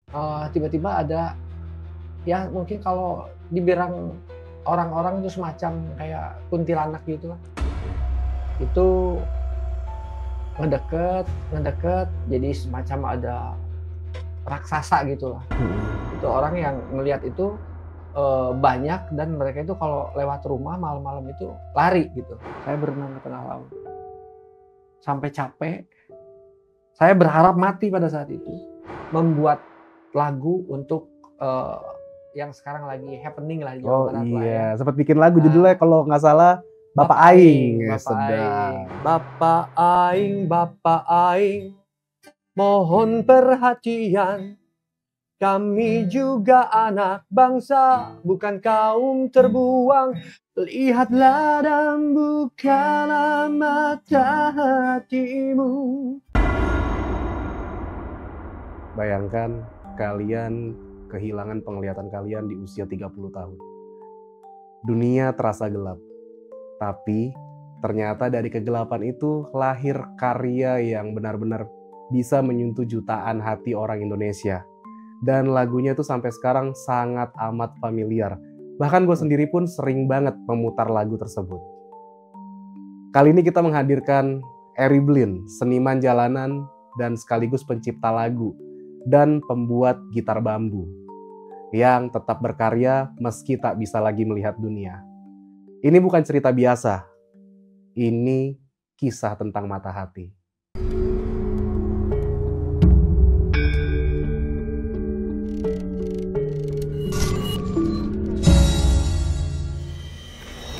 Tiba-tiba ada, ya mungkin kalau dibilang orang-orang itu semacam kayak kuntilanak gitulah. Itu ngedeket, ngedeket, jadi semacam ada raksasa gitulah. Mhm. Itu orang yang ngelihat itu, banyak dan mereka itu kalau lewat rumah malam-malam itu lari gitu. Saya berenang ke tengah laut. Sampai capek, saya berharap mati pada saat itu. Membuat lagu untuk, yang sekarang lagi happening lah di Jawa Oh Barat lah ya. iya, sempet bikin lagu judulnya Nah, kalau nggak salah Bapak Bapak Aing, Aing, ya Bapak Aing, sedap. Bapak Aing, mohon perhatian. Kami juga anak bangsa, bukan kaum terbuang. Lihatlah dan bukalah mata hatimu. Bayangkan kalian kehilangan penglihatan kalian di usia 30 tahun. Dunia terasa gelap, tapi ternyata dari kegelapan itu lahir karya yang benar-benar bisa menyentuh jutaan hati orang Indonesia. Dan lagunya itu sampai sekarang sangat amat familiar. Bahkan gue sendiri pun sering banget memutar lagu tersebut. Kali ini kita menghadirkan Ery Blin, seniman jalanan dan sekaligus pencipta lagu dan pembuat gitar bambu yang tetap berkarya meski tak bisa lagi melihat dunia. Ini bukan cerita biasa, ini kisah tentang mata hati.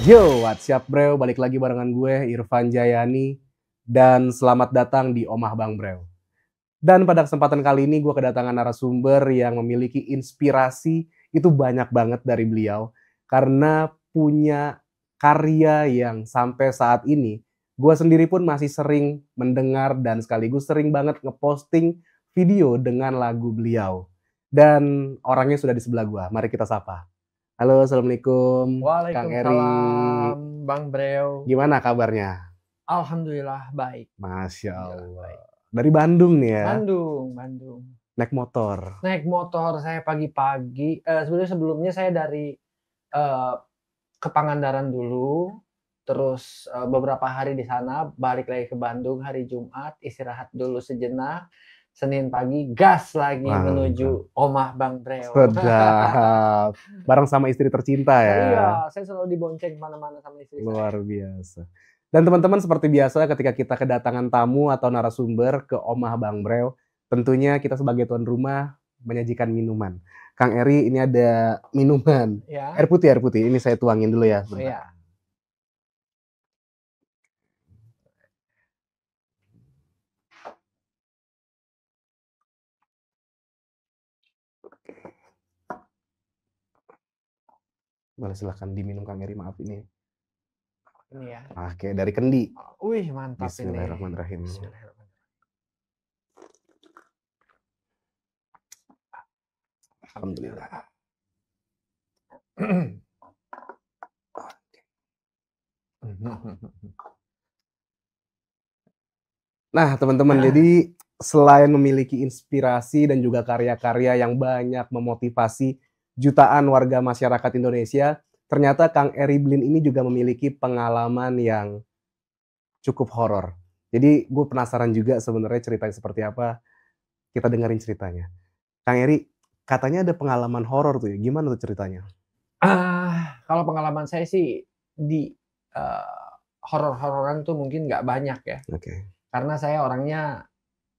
Yo, what's up bro? Balik lagi barengan gue, Irfan Jayani. Dan selamat datang di Omah Bang Bro. Dan pada kesempatan kali ini gue kedatangan narasumber yang memiliki inspirasi itu banyak banget dari beliau. Karena punya karya yang sampai saat ini gue sendiri pun masih sering mendengar dan sekaligus sering banget ngeposting video dengan lagu beliau. Dan orangnya sudah di sebelah gue, mari kita sapa. Halo, Assalamualaikum Kang Ery. Waalaikumsalam, Bang Breo. Gimana kabarnya? Alhamdulillah baik. Masya Alhamdulillah Allah. baik. Dari Bandung nih ya? Bandung. Naik motor? Naik motor saya pagi-pagi, sebenarnya sebelumnya saya dari, eee, ke Pangandaran dulu, terus, beberapa hari di sana, balik lagi ke Bandung hari Jumat, istirahat dulu sejenak, Senin pagi gas lagi Mantap. menuju Omah Bang Breo. Sedap. Bareng sama istri tercinta ya? Iya, saya selalu dibonceng ke mana-mana sama istri Luar saya. biasa. Dan teman-teman seperti biasa ketika kita kedatangan tamu atau narasumber ke Omah Bang Breo, tentunya kita sebagai tuan rumah menyajikan minuman. Kang Ery, ini ada minuman. Ya, Air putih. Ini saya tuangin dulu ya, oh sebentar. iya. Boleh silahkan diminum Kang Ery, maaf ini. Ini ya. Oke, dari Kendi. Wih, mantap ini. Bismillahirrahmanirrahim. Bismillahirrahmanirrahim. Alhamdulillah. Nah, teman-teman, jadi selain memiliki inspirasi dan juga karya-karya yang banyak memotivasi jutaan warga masyarakat Indonesia, ternyata Kang Ery Blin ini juga memiliki pengalaman yang cukup horor. Jadi gue penasaran juga sebenarnya ceritanya seperti apa. Kita dengerin ceritanya. Kang Ery, katanya ada pengalaman horor tuh ya. Gimana tuh ceritanya? Kalau pengalaman saya sih di, horor-hororan tuh mungkin nggak banyak ya, Oke. karena saya orangnya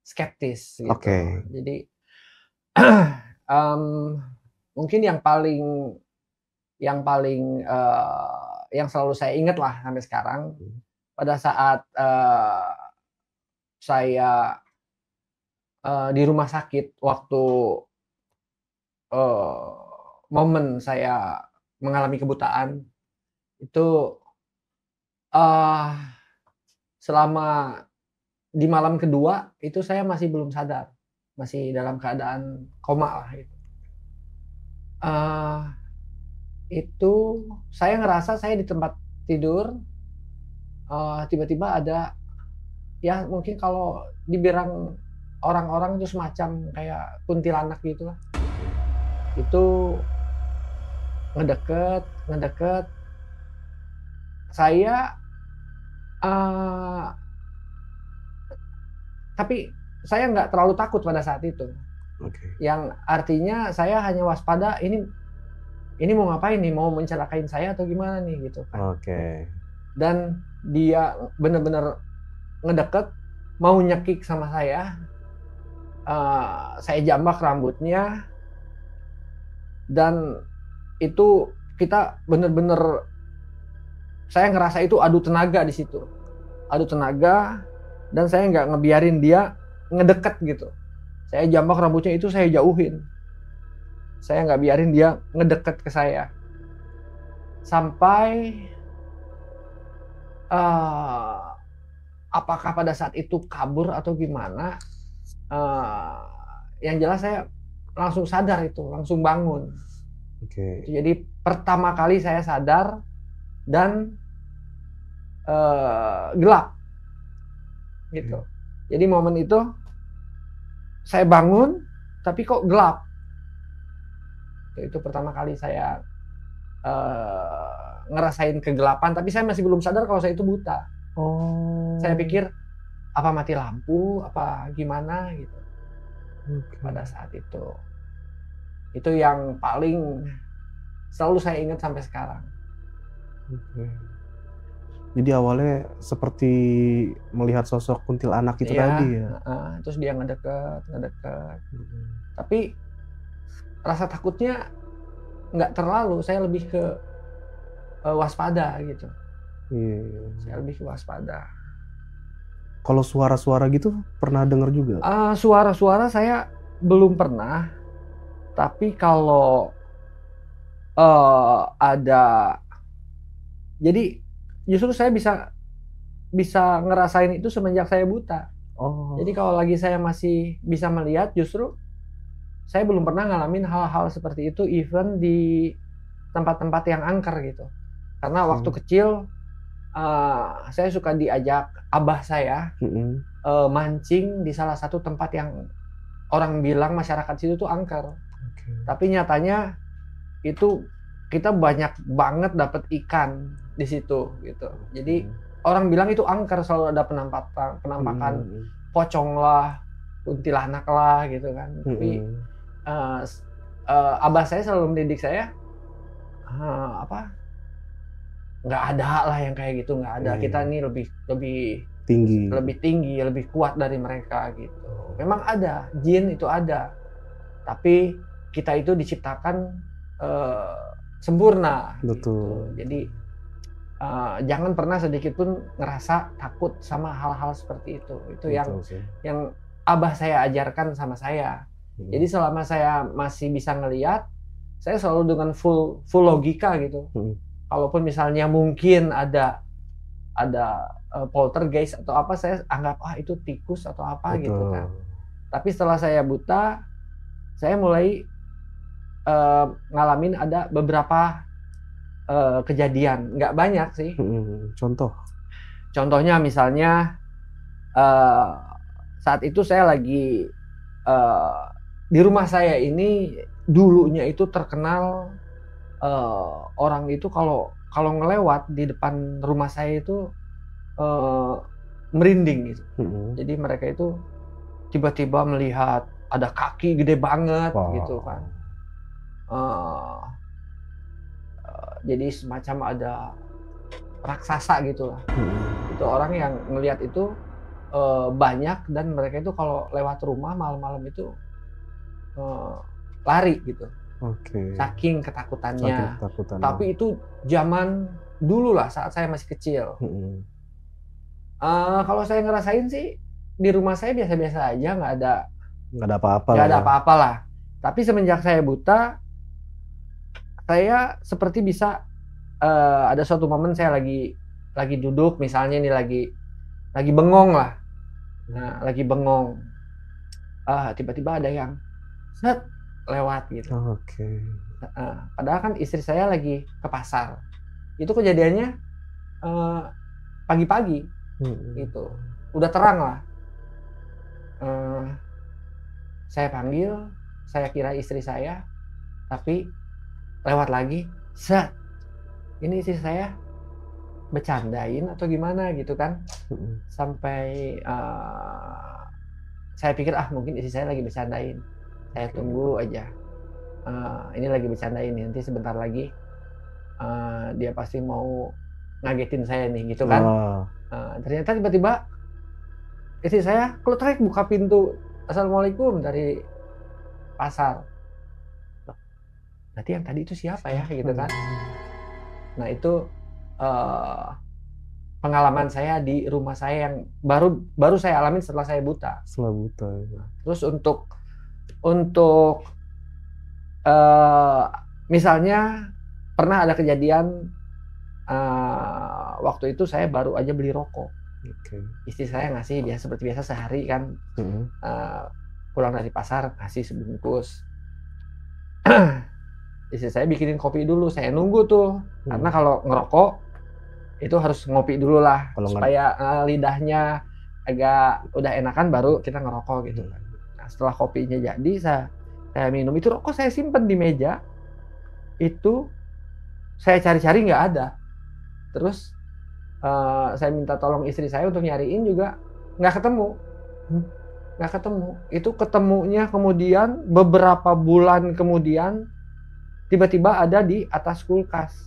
skeptis gitu. Oke. Jadi, mmm, mungkin yang selalu saya ingat lah sampai sekarang, pada saat, saya, di rumah sakit waktu, eee, momen saya mengalami kebutaan, itu, eee, selama di malam kedua itu saya masih belum sadar, masih dalam keadaan koma lah gitu. Eee, itu saya ngerasa saya di tempat tidur, tiba-tiba ada, ya mungkin kalau dibilang orang-orang itu semacam kayak kuntilanak gitu lah. Itu ngedeket. Saya tapi saya nggak terlalu takut pada saat itu. Yang artinya saya hanya waspada, ini mau ngapain nih, mau mencelakain saya atau gimana nih gitu kan. Dan dia bener-bener ngedeket, mau nyekik sama saya. Saya jambak rambutnya, dan itu kita bener-bener, saya ngerasa itu adu tenaga di situ, dan saya nggak ngebiarin dia ngedeket gitu. Saya jambak rambutnya itu, saya jauhin, saya nggak biarin dia ngedeket ke saya sampai apakah pada saat itu kabur atau gimana. Yang jelas saya langsung sadar itu, langsung bangun. Jadi pertama kali saya sadar dan gelap gitu. Jadi momen itu saya bangun tapi kok gelap. Itu pertama kali saya ngerasain kegelapan, tapi saya masih belum sadar kalau saya itu buta. Saya pikir apa mati lampu apa gimana gitu. Pada saat itu yang paling selalu saya ingat sampai sekarang. Jadi awalnya seperti melihat sosok kuntilanak itu tadi ya. Terus dia ngedeket. Tapi rasa takutnya nggak terlalu, saya lebih ke waspada gitu. Saya lebih ke waspada. Kalau suara-suara gitu pernah dengar juga? Suara-suara saya belum pernah. Tapi kalau ada, jadi justru saya bisa ngerasain itu semenjak saya buta. Jadi kalau lagi saya masih bisa melihat, justru saya belum pernah ngalamin hal-hal seperti itu, even di tempat-tempat yang angker gitu. Karena waktu kecil saya suka diajak abah saya mancing di salah satu tempat yang orang bilang masyarakat situ tuh angker. Tapi nyatanya itu kita banyak banget dapat ikan di situ gitu. Jadi orang bilang itu angker, selalu ada penampakan pocong lah, kuntilanak lah gitu kan. Tapi abah saya selalu mendidik saya, nggak ada lah yang kayak gitu, nggak ada. Kita ini lebih tinggi, lebih kuat dari mereka gitu. Memang ada, jin itu ada, tapi kita itu diciptakan sempurna. Gitu. Jadi jangan pernah sedikit pun ngerasa takut sama hal-hal seperti itu. Itu yang abah saya ajarkan sama saya. Jadi selama saya masih bisa ngelihat, saya selalu dengan full logika gitu. Kalaupun misalnya mungkin ada poltergeist atau apa, saya anggap itu tikus atau apa gitu kan. Tapi setelah saya buta, saya mulai ngalamin ada beberapa kejadian, nggak banyak sih. Contohnya misalnya saat itu saya lagi di rumah saya ini, dulunya itu terkenal orang itu kalau ngelewat di depan rumah saya itu merinding gitu. Jadi mereka itu tiba-tiba melihat ada kaki gede banget gitu kan. Jadi semacam ada raksasa gitu lah. Itu orang yang ngelihat itu banyak, dan mereka itu kalau lewat rumah malam-malam itu lari gitu. Saking ketakutannya. Tapi itu zaman dulu lah, saat saya masih kecil. Kalau saya ngerasain sih di rumah saya biasa-biasa aja, nggak ada apa-apa lah. Tapi semenjak saya buta, saya seperti bisa ada suatu momen saya lagi duduk misalnya, ini lagi bengong lah. Nah, lagi bengong. Tiba-tiba ada yang set lewat gitu. Padahal kan istri saya lagi ke pasar. Itu kejadiannya pagi-pagi gitu. Udah terang lah. Saya panggil, saya kira istri saya, tapi lewat lagi, set, ini istri saya bercandain atau gimana gitu kan, sampai saya pikir mungkin istri saya lagi bercandain, saya tunggu aja, ini lagi bercandain, nanti sebentar lagi dia pasti mau ngagetin saya nih gitu kan. Ternyata tiba-tiba istri saya kletrek buka pintu, assalamualaikum, dari pasar. Berarti yang tadi itu siapa ya gitu kan. Nah itu pengalaman saya di rumah saya yang baru saya alamin setelah saya buta. Setelah buta. Ya. Terus untuk misalnya pernah ada kejadian waktu itu saya baru aja beli rokok. Istri saya ngasih dia seperti biasa sehari kan, pulang dari pasar ngasih sebungkus. Istri saya bikinin kopi dulu, saya nunggu tuh, karena kalau ngerokok itu harus ngopi dulu lah, supaya lidahnya agak udah enakan baru kita ngerokok gitu. Nah, setelah kopinya jadi saya minum, itu rokok saya simpen di meja, itu saya cari-cari nggak ada. Terus saya minta tolong istri saya untuk nyariin juga nggak ketemu. Itu ketemunya kemudian beberapa bulan kemudian tiba-tiba ada di atas kulkas.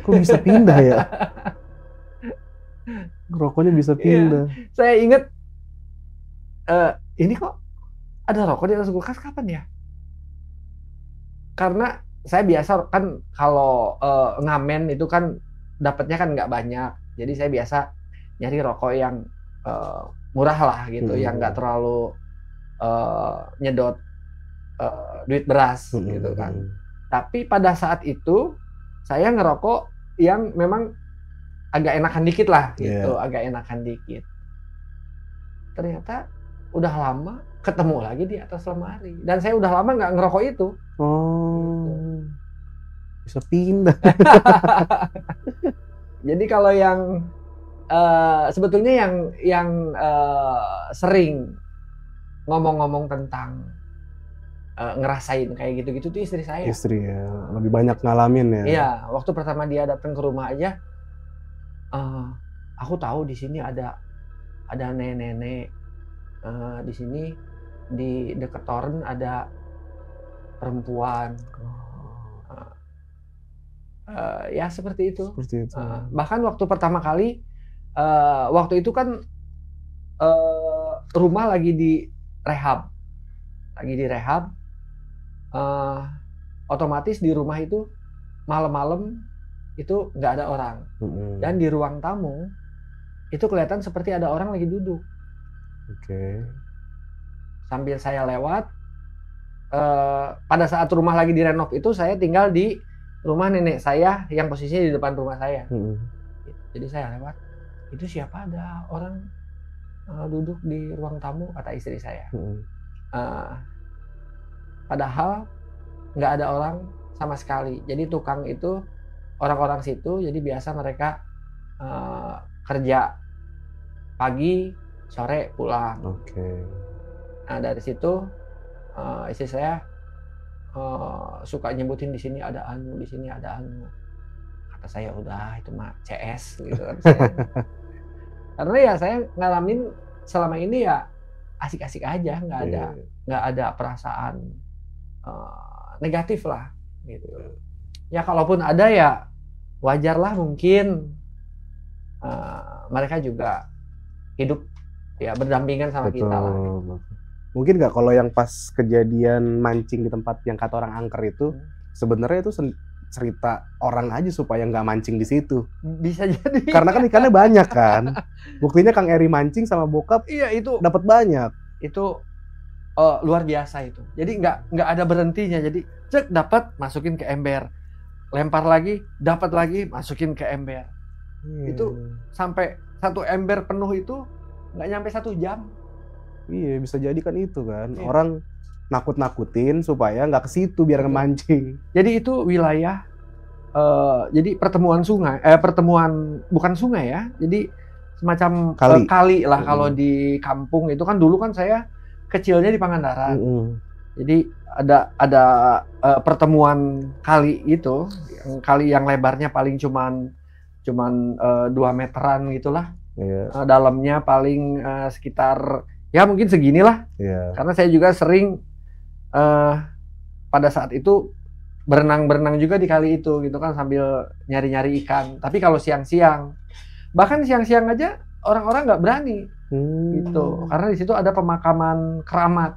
Kok bisa pindah ya? Rokoknya bisa pindah. Iya. Saya ingat ini kok ada rokok di atas kulkas kapan ya? Karena saya biasa kan kalau ngamen itu kan dapatnya kan nggak banyak, jadi saya biasa nyari rokok yang murah lah gitu, yang nggak terlalu nyedot duit beras gitu kan. Tapi pada saat itu saya ngerokok yang memang agak enakan dikit lah gitu, agak enakan dikit. Ternyata udah lama ketemu lagi di atas lemari, dan saya udah lama nggak ngerokok itu. Bisa pindah. Jadi kalau yang sebetulnya yang sering ngomong-ngomong tentang ngerasain kayak gitu-gitu tuh istri saya. Istri ya, lebih banyak ngalamin ya. Iya, waktu pertama dia datang ke rumah aja, aku tahu di sini ada nenek-nenek, di sini di dekat toren ada perempuan. Ya seperti itu. Bahkan waktu pertama kali, waktu itu kan rumah lagi di rehab, otomatis di rumah itu malam-malam itu nggak ada orang, dan di ruang tamu itu kelihatan seperti ada orang lagi duduk. Sambil saya lewat, pada saat rumah lagi direnov itu saya tinggal di rumah nenek saya yang posisinya di depan rumah saya. Jadi saya lewat, itu siapa, ada orang duduk di ruang tamu, kata istri saya. Padahal nggak ada orang sama sekali. Jadi tukang itu orang-orang situ, jadi biasa mereka kerja pagi, sore pulang. Nah dari situ istri saya suka nyebutin di sini ada anu, di sini ada anu. Kata saya udah itu mah CS gitu kan. Karena ya saya ngalamin selama ini ya asik-asik aja, nggak ada perasaan negatif lah gitu. Ya kalaupun ada ya wajar lah, mungkin mereka juga hidup ya berdampingan sama kita lah. Mungkin nggak kalau yang pas kejadian mancing di tempat yang kata orang angker itu sebenarnya itu cerita orang aja supaya nggak mancing di situ. Bisa jadi. Karena kan ikannya banyak kan. Buktinya Kang Eri mancing sama bokap, iya itu dapat banyak. Itu luar biasa itu. Jadi nggak ada berhentinya. Jadi cek dapat, masukin ke ember, lempar lagi, dapat lagi, masukin ke ember. Itu sampai satu ember penuh itu nggak nyampe 1 jam. Iya, bisa jadi kan itu kan. Orang nakut-nakutin supaya nggak ke situ biar ngemancing. Jadi itu wilayah, jadi pertemuan sungai, bukan sungai ya. Jadi semacam Kali. kali lah. Kalau di kampung itu kan dulu kan saya kecilnya di Pangandaran. Jadi ada pertemuan kali itu, kali yang lebarnya paling cuman 2 meteran gitulah. Dalamnya paling sekitar ya mungkin seginilah. Karena saya juga sering pada saat itu berenang juga di kali itu gitu kan, sambil nyari-nyari ikan. Tapi kalau siang-siang, bahkan siang-siang aja orang-orang nggak berani gitu, karena di situ ada pemakaman keramat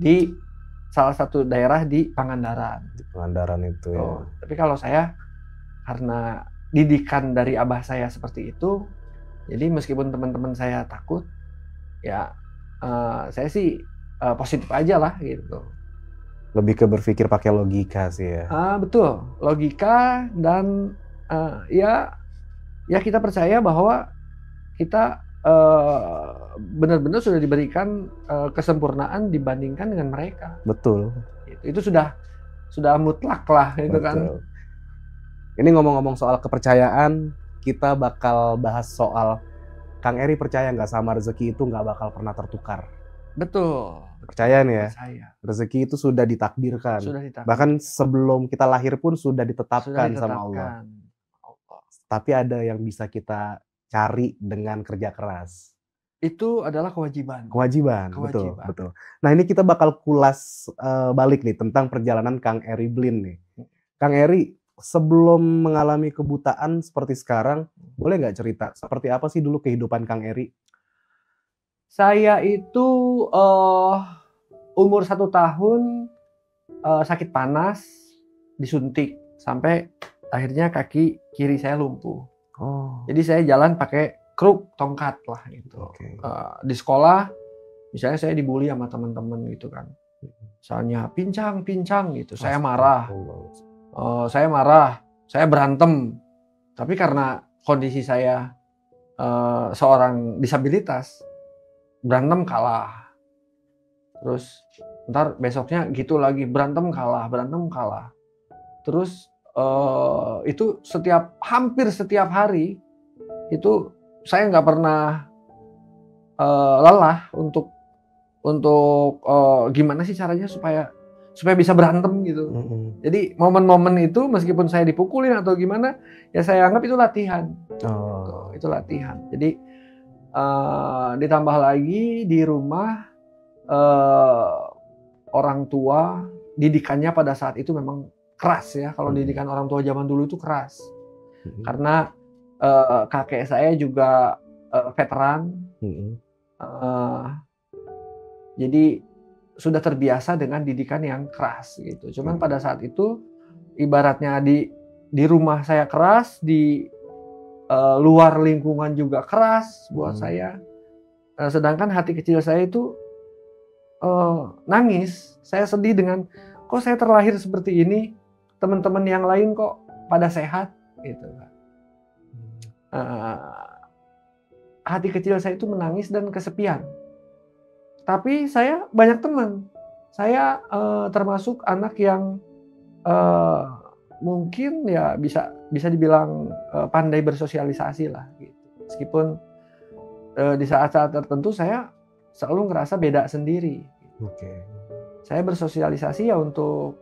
di salah satu daerah di Pangandaran. Di Pangandaran itu ya. Tapi kalau saya karena didikan dari abah saya seperti itu, jadi meskipun teman-teman saya takut, ya saya sih positif aja lah gitu. Lebih ke berpikir pakai logika sih ya. Betul, logika dan ya kita percaya bahwa kita benar-benar sudah diberikan kesempurnaan dibandingkan dengan mereka. Betul. Itu sudah mutlak lah itu kan. Ini ngomong-ngomong soal kepercayaan, kita bakal bahas soal Kang Eri percaya nggak sama rezeki itu nggak bakal pernah tertukar. Betul. Percaya nih ya. Percaya. Rezeki itu sudah ditakdirkan. Sudah ditakdirkan. Bahkan sebelum kita lahir pun sudah ditetapkan sama Allah. Tapi ada yang bisa kita cari dengan kerja keras. Itu adalah kewajiban. Betul. Nah ini kita bakal kulas balik nih tentang perjalanan Kang Eri Blin nih. Kang Eri sebelum mengalami kebutaan seperti sekarang, boleh nggak cerita seperti apa sih dulu kehidupan Kang Eri? Saya itu umur 1 tahun sakit panas, disuntik sampai akhirnya kaki kiri saya lumpuh. Jadi saya jalan pakai kruk, tongkat lah gitu. Di sekolah, misalnya saya dibully sama teman-teman gitu kan. Misalnya pincang gitu, saya marah. Saya berantem. Tapi karena kondisi saya seorang disabilitas, berantem kalah. Terus ntar besoknya gitu lagi, berantem kalah. Terus itu hampir setiap hari itu saya nggak pernah lelah untuk gimana sih caranya supaya bisa berantem gitu. Jadi momen-momen itu meskipun saya dipukulin atau gimana, ya saya anggap itu latihan. Itu latihan. Jadi ditambah lagi di rumah orang tua didikannya pada saat itu memang keras ya. Kalau didikan orang tua zaman dulu itu keras. Karena kakek saya juga veteran. Jadi sudah terbiasa dengan didikan yang keras gitu. Cuman pada saat itu ibaratnya di rumah saya keras, di luar lingkungan juga keras buat saya. Sedangkan hati kecil saya itu nangis. Saya sedih dengan kok saya terlahir seperti ini, teman-teman yang lain kok pada sehat gitu. Hati kecil saya itu menangis dan kesepian. Tapi saya banyak teman. Saya termasuk anak yang mungkin ya bisa dibilang pandai bersosialisasi lah gitu. Meskipun di saat-saat tertentu saya selalu ngerasa beda sendiri. Saya bersosialisasi ya untuk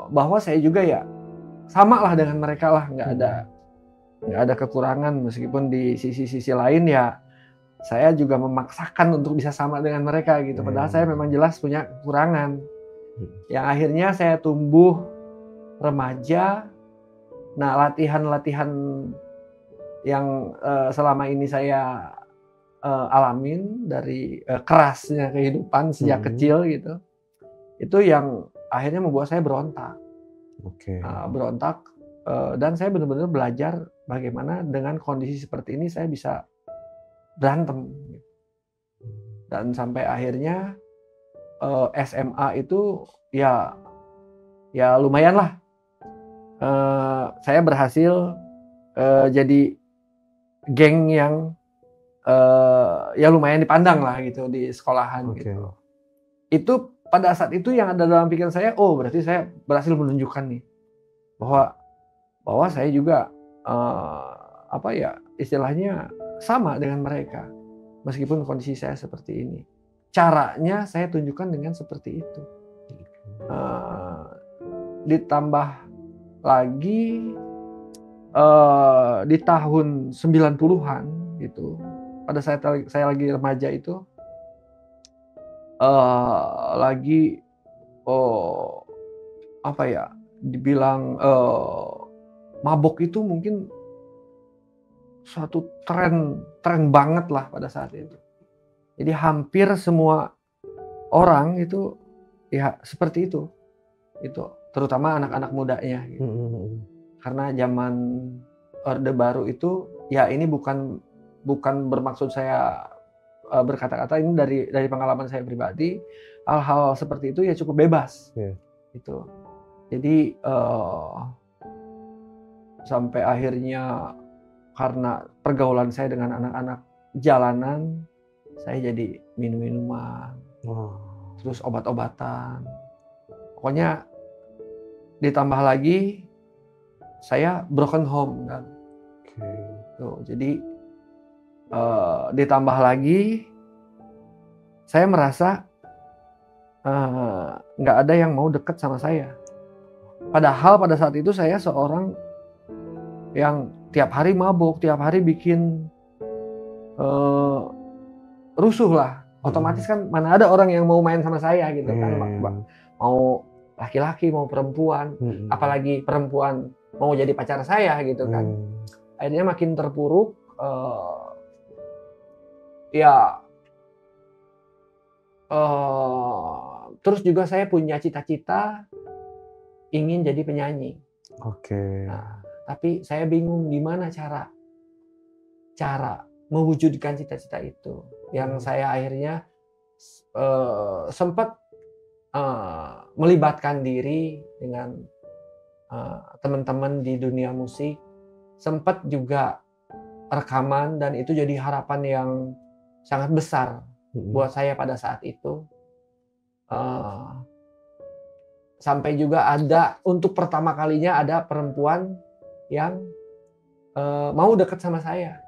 bahwa saya juga ya sama lah dengan mereka lah, nggak ada kekurangan, meskipun di sisi lain ya saya juga memaksakan untuk bisa sama dengan mereka gitu. Padahal saya memang jelas punya kekurangan. Yang akhirnya saya tumbuh remaja. Nah, latihan-latihan yang selama ini saya alamin dari kerasnya kehidupan sejak kecil gitu. Itu yang akhirnya membuat saya berontak. Berontak dan saya benar-benar belajar bagaimana dengan kondisi seperti ini saya bisa berantem. Dan sampai akhirnya SMA itu ya lumayan lah. Saya berhasil jadi geng yang ya lumayan dipandang lah gitu di sekolahan gitu. Itu pada saat itu yang ada dalam pikiran saya, oh berarti saya berhasil menunjukkan nih bahwa saya juga apa ya istilahnya sama dengan mereka, meskipun kondisi saya seperti ini. Caranya saya tunjukkan dengan seperti itu. Ditambah lagi di tahun 90-an gitu, pada saat saya lagi remaja itu, lagi apa ya, dibilang mabok itu mungkin suatu tren banget lah pada saat itu. Jadi hampir semua orang itu ya seperti itu terutama anak-anak mudanya gitu. Karena zaman Orde Baru itu ya, ini bukan bermaksud saya berkata-kata, ini dari pengalaman saya pribadi, hal-hal seperti itu ya cukup bebas gitu. Jadi sampai akhirnya karena pergaulan saya dengan anak-anak jalanan, saya jadi minum-minuman, terus obat-obatan. Pokoknya ditambah lagi saya broken home kan. Tuh, jadi ditambah lagi saya merasa nggak ada yang mau deket sama saya. Padahal pada saat itu saya seorang yang tiap hari mabuk, tiap hari bikin rusuh lah. Otomatis kan mana ada orang yang mau main sama saya gitu kan. Mau laki-laki, mau perempuan, apalagi perempuan mau jadi pacar saya gitu kan. Akhirnya makin terpuruk. Terus juga saya punya cita-cita ingin jadi penyanyi. Nah, tapi saya bingung gimana cara mewujudkan cita-cita itu. Yang saya akhirnya sempat melibatkan diri dengan teman-teman di dunia musik, sempat juga rekaman, dan itu jadi harapan yang sangat besar buat saya pada saat itu. Sampai juga ada, untuk pertama kalinya ada perempuan yang mau dekat sama saya.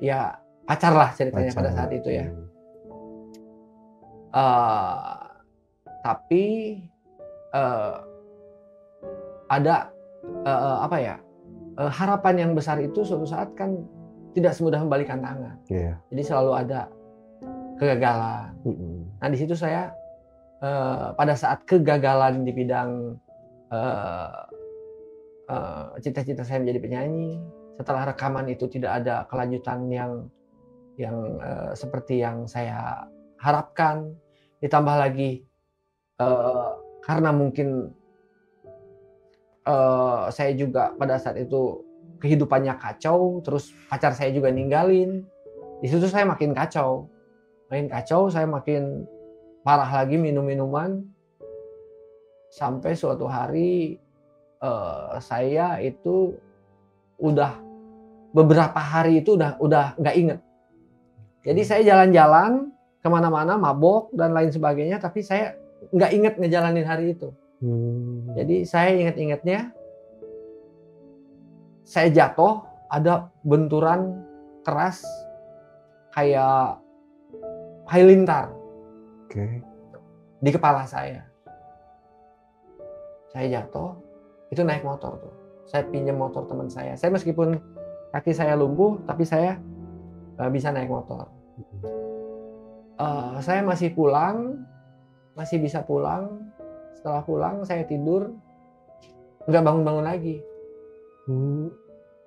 Ya pacar lah ceritanya pada saat itu ya. Tapi ada harapan yang besar itu suatu saat kan tidak semudah membalikan tangan. Jadi selalu ada kegagalan. Nah di situ saya pada saat kegagalan di bidang cita-cita saya menjadi penyanyi, setelah rekaman itu tidak ada kelanjutan yang seperti yang saya harapkan, ditambah lagi karena mungkin saya juga pada saat itu kehidupannya kacau, terus pacar saya juga ninggalin. Di situ saya makin kacau, saya makin parah lagi minum-minuman, sampai suatu hari saya itu udah beberapa hari itu udah nggak inget. Jadi saya jalan-jalan kemana-mana, mabok dan lain sebagainya, tapi saya nggak inget ngejalanin hari itu. Jadi saya inget-ingetnya saya jatuh, ada benturan keras kayak halilintar di kepala saya. Saya jatuh, itu naik motor tuh. Saya pinjam motor teman saya. Saya meskipun kaki saya lumpuh, tapi saya bisa naik motor. Saya masih bisa pulang. Setelah pulang saya tidur, nggak bangun-bangun lagi.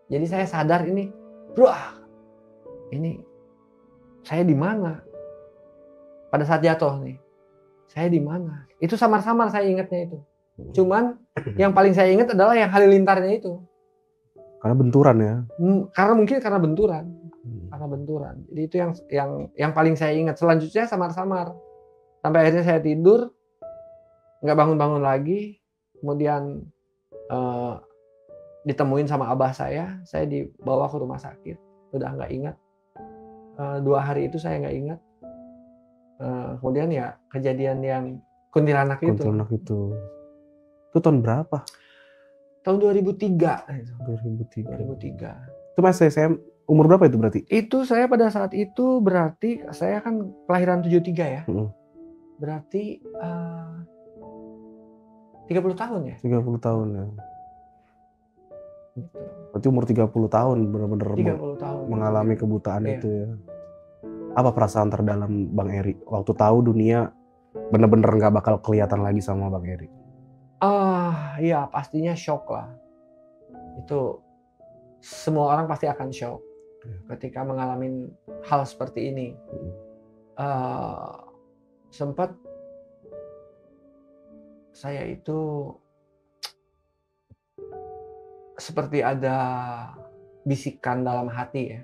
Jadi saya sadar ini saya di mana? Pada saat jatuh nih, saya di mana? Itu samar-samar saya ingatnya itu. Cuman yang paling saya ingat adalah yang halilintarnya itu. Karena benturan ya? Karena benturan. Jadi itu yang paling saya ingat. Selanjutnya samar-samar. Sampai akhirnya saya tidur, nggak bangun-bangun lagi. Kemudian ditemuin sama abah saya dibawa ke rumah sakit. Udah nggak ingat. 2 hari itu saya nggak ingat. Kemudian ya kejadian yang kuntilanak itu. Itu tahun berapa? tahun 2003. 2003. 2003. Itu masih SM, umur berapa itu berarti? Itu saya pada saat itu berarti saya kan kelahiran 73 ya. Berarti 30 tahun ya. 30 tahun ya. Gitu. Berarti umur 30 tahun benar-benar 30 tahun mengalami kebutaan Iya. itu ya. Apa perasaan terdalam Bang Eri waktu tahu dunia benar-benar nggak bakal kelihatan lagi sama Bang Eri? Ya pastinya shock lah. Itu semua orang pasti akan shock ketika mengalami hal seperti ini. Sempat saya itu seperti ada bisikan dalam hati ya.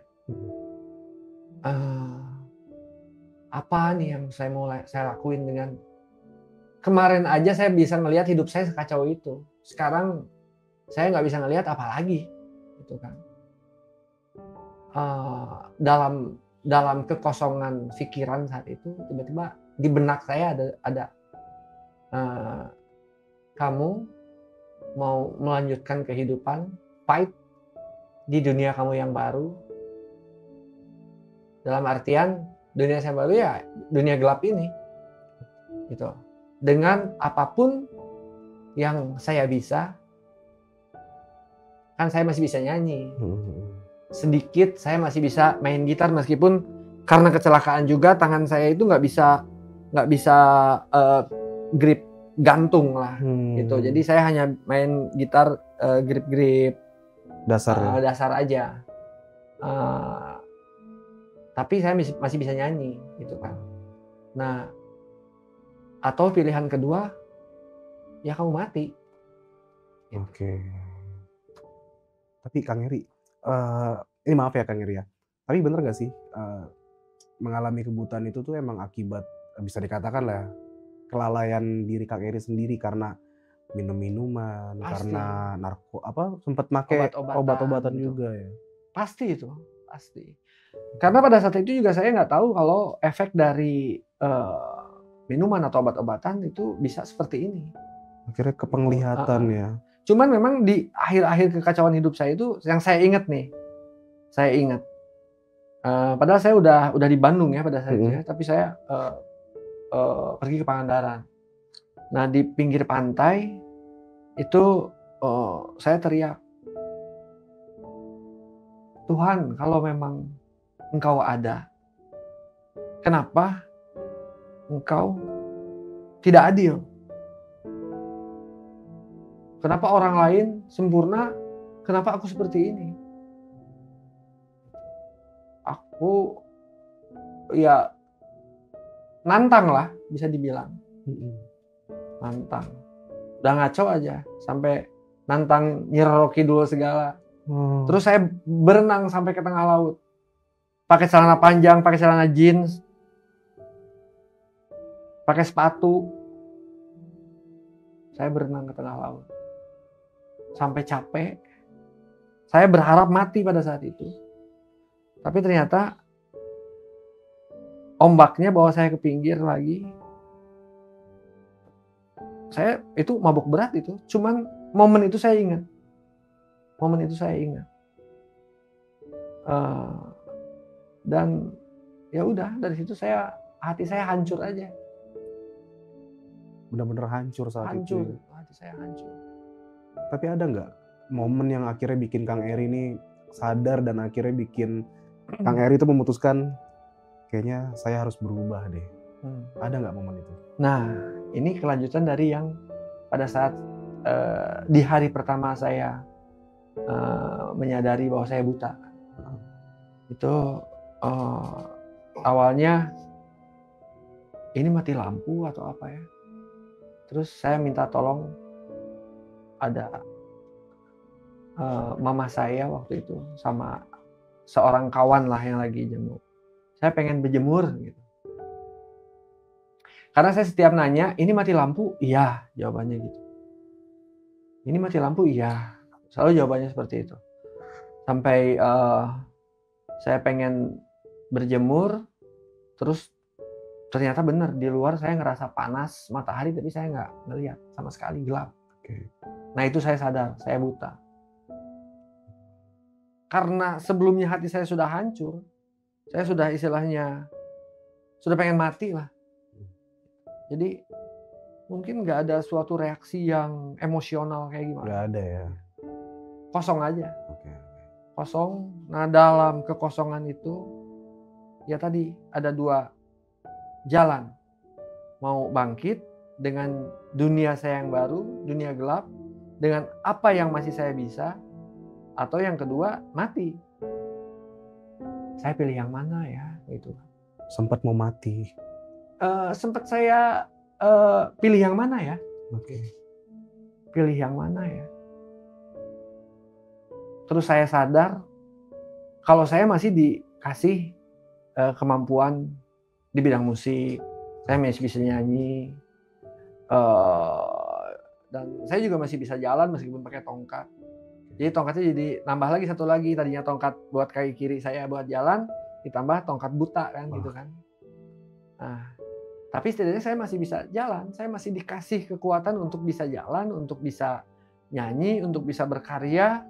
Apa nih yang saya lakuin dengan kemarin aja saya bisa ngelihat hidup saya sekacau itu. Sekarang saya nggak bisa ngelihat apa lagi, gitu kan. Dalam kekosongan pikiran saat itu tiba-tiba di benak saya ada kamu mau melanjutkan kehidupan, fight di dunia kamu yang baru. Dalam artian dunia saya baru ya dunia gelap ini, gitu. Dengan apapun yang saya bisa, kan saya masih bisa nyanyi. Sedikit saya masih bisa main gitar meskipun karena kecelakaan juga tangan saya itu nggak bisa grip gantung lah gitu. Jadi saya hanya main gitar grip dasar aja. Tapi saya masih bisa nyanyi gitu kan. Nah, atau pilihan kedua ya kamu mati. Oke. Tapi Kang Eri, ini maaf ya Kang Eri ya. Tapi bener gak sih mengalami kebutaan itu tuh emang akibat bisa dikatakan lah kelalaian diri Kang Eri sendiri karena minum-minuman, karena sempat make obat-obatan gitu. Juga ya. Pasti itu, pasti. Karena pada saat itu juga saya nggak tahu kalau efek dari minuman atau obat-obatan itu bisa seperti ini. Akhirnya kepenglihatan ya. Cuman memang di akhir-akhir kekacauan hidup saya itu yang saya ingat nih, padahal saya udah di Bandung ya pada saat itu ya, tapi saya pergi ke Pangandaran. Nah di pinggir pantai itu saya teriak, Tuhan kalau memang Engkau ada, kenapa Engkau tidak adil? Kenapa orang lain sempurna, kenapa aku seperti ini? Aku ya nantang lah bisa dibilang. Nantang. Udah ngaco aja sampai nantang Nyeroki dulu segala. Terus saya berenang sampai ke tengah laut. Pakai celana panjang, pakai celana jeans. Pakai sepatu. Saya berenang ke tengah laut. Sampai capek. Saya berharap mati pada saat itu. Tapi ternyata ombaknya bawa saya ke pinggir lagi. Saya itu mabuk berat itu. Cuman momen itu saya ingat. Dan ya udah dari situ hati saya hancur aja. Benar-benar hancur saat itu. Hati saya hancur. Tapi ada nggak momen yang akhirnya bikin Kang Eri ini sadar dan akhirnya bikin Kang Eri itu memutuskan kayaknya saya harus berubah deh. Ada nggak momen itu? Nah, ini kelanjutan dari yang pada saat di hari pertama saya menyadari bahwa saya buta. Itu awalnya ini mati lampu atau apa ya. Terus saya minta tolong, ada mama saya waktu itu sama seorang kawan lah yang lagi jemur. Saya pengen berjemur gitu. Karena saya setiap nanya, ini mati lampu? Iya, jawabannya gitu. Ini mati lampu? Iya. Selalu jawabannya seperti itu. Sampai saya pengen berjemur, terus ternyata benar di luar saya ngerasa panas matahari, tapi saya nggak ngelihat sama sekali, gelap. Nah itu saya sadar, saya buta. Karena sebelumnya hati saya sudah hancur, saya sudah istilahnya, sudah pengen mati lah. Jadi mungkin nggak ada suatu reaksi yang emosional kayak gimana. Nggak ada ya. Kosong aja. Oke. Kosong. Nah dalam kekosongan itu, ya tadi ada dua jalan. Mau bangkit dengan dunia saya yang baru, dunia gelap, dengan apa yang masih saya bisa, atau yang kedua mati. Saya pilih yang mana ya? Itu. Sempat mau mati. Sempat saya pilih yang mana ya? Oke. Pilih yang mana ya? Terus saya sadar kalau saya masih dikasih kemampuan di bidang musik, saya masih bisa nyanyi, dan saya juga masih bisa jalan meskipun pakai tongkat. Jadi tongkatnya jadi nambah lagi satu lagi, tadinya tongkat buat kaki kiri saya buat jalan, ditambah tongkat buta kan gitu kan. Nah, tapi setidaknya saya masih bisa jalan, saya masih dikasih kekuatan untuk bisa jalan, untuk bisa nyanyi, untuk bisa berkarya.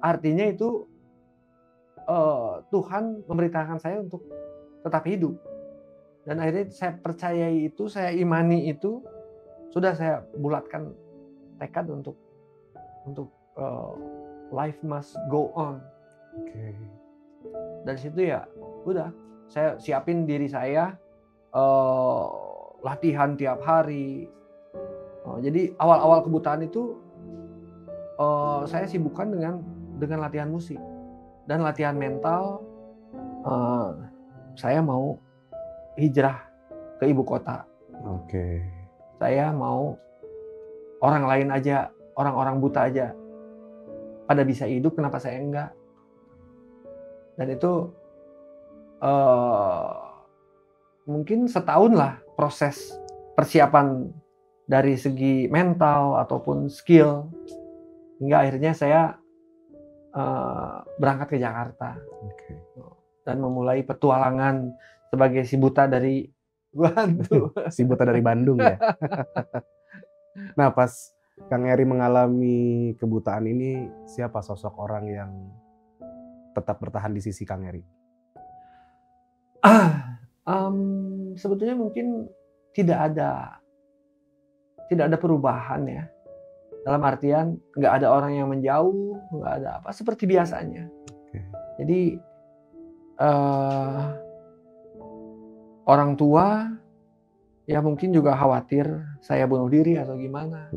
Artinya itu Tuhan memberitakan saya untuk tetap hidup. Dan akhirnya saya percayai itu, saya imani itu, sudah saya bulatkan tekad untuk life must go on. Oke. Dari situ ya udah saya siapin diri saya, latihan tiap hari. Jadi awal-awal kebutaan itu saya sibukkan dengan latihan musik dan latihan mental. Saya mau hijrah ke ibu kota. Oke. Saya mau orang lain aja, orang-orang buta aja pada bisa hidup, kenapa saya enggak? Dan itu mungkin setahun lah proses persiapan dari segi mental ataupun skill, hingga akhirnya saya berangkat ke Jakarta. Oke. Dan memulai petualangan sebagai si buta dari Bandung. Si buta dari Bandung ya. Nah, pas Kang Eri mengalami kebutaan ini, siapa sosok orang yang tetap bertahan di sisi Kang Eri? Sebetulnya mungkin tidak ada perubahan ya. Dalam artian nggak ada orang yang menjauh, nggak ada apa, seperti biasanya. Oke. Jadi orang tua ya mungkin juga khawatir saya bunuh diri atau gimana.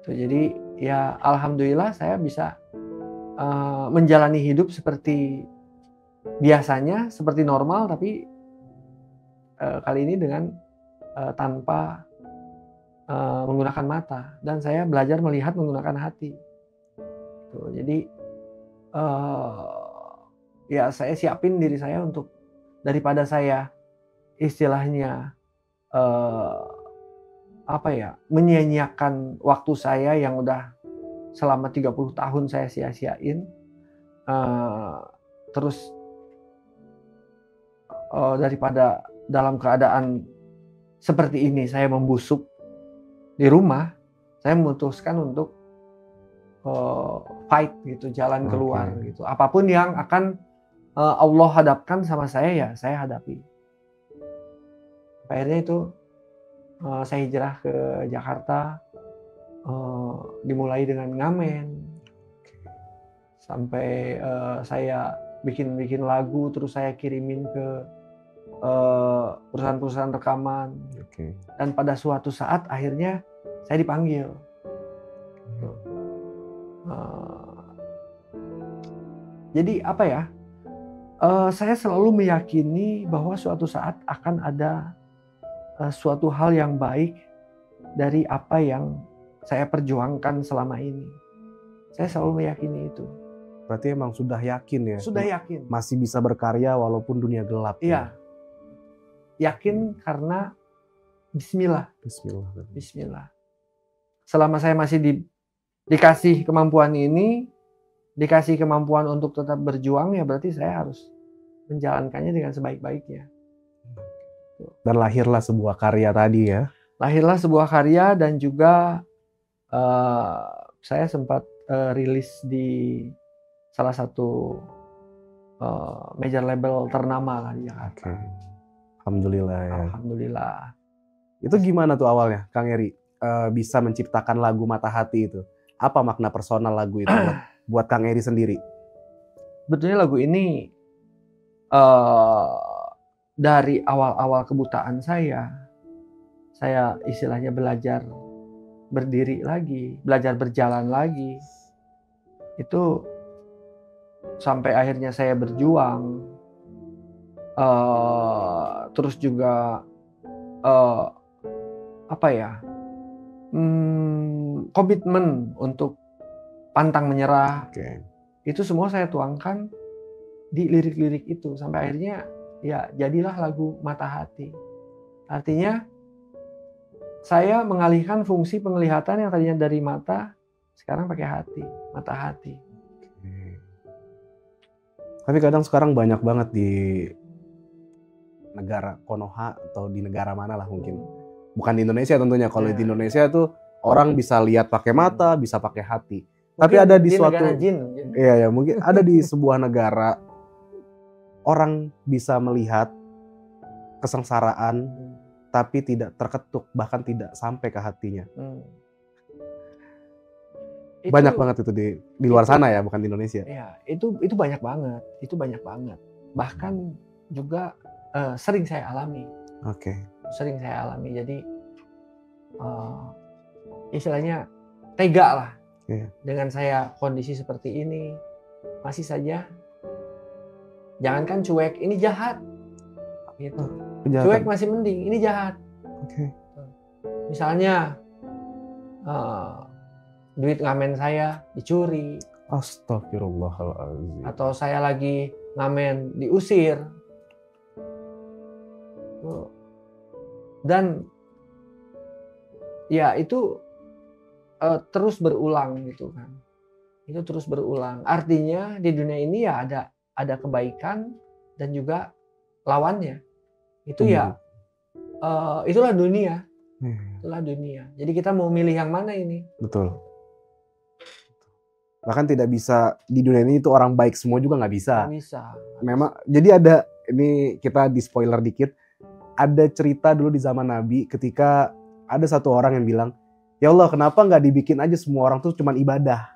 Jadi ya alhamdulillah saya bisa menjalani hidup seperti biasanya, seperti normal, tapi kali ini dengan tanpa menggunakan mata, dan saya belajar melihat menggunakan hati. Jadi ya saya siapin diri saya untuk, daripada saya istilahnya menyia-nyiakan waktu saya yang udah selama 30 tahun saya sia-siain, terus daripada dalam keadaan seperti ini saya membusuk di rumah, saya memutuskan untuk fight gitu, jalan keluar gitu. Apapun yang akan Allah hadapkan sama saya, ya saya hadapi. Akhirnya itu saya hijrah ke Jakarta, dimulai dengan ngamen, sampai saya bikin lagu, terus saya kirimin ke perusahaan-perusahaan rekaman. Dan pada suatu saat akhirnya saya dipanggil. Jadi apa ya? Saya selalu meyakini bahwa suatu saat akan ada suatu hal yang baik dari apa yang saya perjuangkan selama ini. Saya selalu meyakini itu. Berarti emang sudah yakin ya? Sudah yakin. Masih bisa berkarya walaupun dunia gelap. Iya. Yakin karena Bismillah. Bismillah. Selama saya masih dikasih kemampuan ini, dikasih kemampuan untuk tetap berjuang, ya berarti saya harus menjalankannya dengan sebaik-baiknya. Dan lahirlah sebuah karya tadi ya? Lahirlah sebuah karya, dan juga saya sempat rilis di salah satu major label ternama lah di Jakarta. Oke. Alhamdulillah ya. Alhamdulillah. Itu gimana tuh awalnya, Kang Eri? Bisa menciptakan lagu Mata Hati itu? Apa makna personal lagu itu buat Kang Eri sendiri? Sebetulnya lagu ini dari awal-awal kebutaan saya istilahnya belajar berdiri lagi, belajar berjalan lagi. Itu sampai akhirnya saya berjuang, terus juga komitmen untuk pantang menyerah. Oke. Itu semua saya tuangkan di lirik-lirik itu sampai akhirnya ya jadilah lagu Mata Hati. Artinya saya mengalihkan fungsi penglihatan yang tadinya dari mata sekarang pakai hati, mata hati. Tapi kadang sekarang banyak banget di negara Konoha atau di negara mana lah mungkin. Bukan di Indonesia tentunya. Kalau di Indonesia tuh orang bisa lihat pakai mata, bisa pakai hati. Mungkin tapi ada di suatu negara jin mungkin. Iya ya, mungkin ada di sebuah negara orang bisa melihat kesengsaraan tapi tidak terketuk, bahkan tidak sampai ke hatinya. Banyak banget itu di luar sana ya, bukan di Indonesia. Iya, itu banyak banget. Bahkan juga sering saya alami. Oke. Sering saya alami. Jadi istilahnya tega lah. Iya. Dengan saya kondisi seperti ini, masih saja jangankan cuek, ini jahat. Gitu. Kejahatan. Cuek masih mending, ini jahat. Oke. Misalnya duit ngamen saya dicuri. Astagfirullahaladzim. Atau saya lagi ngamen diusir. Dan ya itu terus berulang gitu kan. Itu terus berulang. Artinya di dunia ini ya ada kebaikan dan juga lawannya. Itu ya itulah dunia. Itulah dunia. Jadi kita mau milih yang mana ini? Betul. Bahkan tidak bisa di dunia ini itu orang baik semua juga nggak bisa. Nggak bisa. Memang jadi ada, ini kita di spoiler dikit, ada cerita dulu di zaman Nabi ketika ada satu orang yang bilang, ya Allah kenapa nggak dibikin aja semua orang tuh cuman ibadah.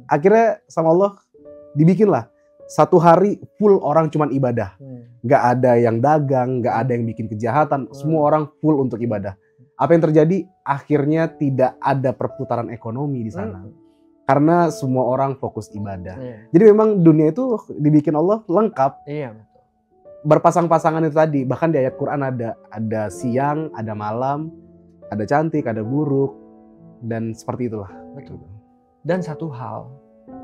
Akhirnya sama Allah dibikinlah satu hari full orang cuman ibadah. Nggak ada yang dagang, nggak ada yang bikin kejahatan, semua orang full untuk ibadah. Apa yang terjadi? Akhirnya tidak ada perputaran ekonomi di sana. Karena semua orang fokus ibadah. Jadi memang dunia itu dibikin Allah lengkap. Iya, betul. Berpasang-pasangan itu tadi. Bahkan di ayat Quran ada siang, ada malam, ada cantik, ada buruk, dan seperti itulah. Betul. Dan satu hal,